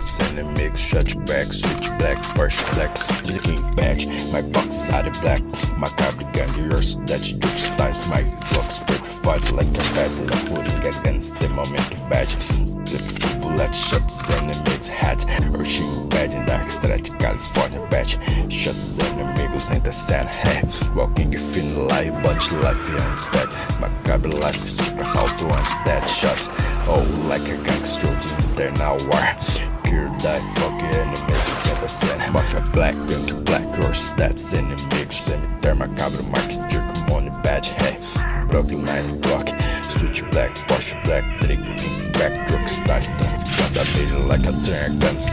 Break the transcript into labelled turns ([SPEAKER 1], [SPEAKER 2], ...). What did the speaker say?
[SPEAKER 1] stats, enemies, shut back, switch black, Porsche black, looking badge, my box out of black, my cardigan, yours, that you styles, my blocks, paper fight like a battle, a footing against the momentum badge, the bullet shots, enemies, hat, rushing badge in dark stretch, California badge, shots, enemies in the sand, hey, walking thin life, but life ain't dead, macabre life, strip assault, one dead shots, oh, like a gangster, internal war, pure die, fucking enemies in the sand, mafia black, pink, black, yours, that's enemies, cemetery, macabre, marks, jerk, money badge, hey, broken 9 block, switch black, Porsche black, drinking back, drug stars, traffic on the middle like a dragon.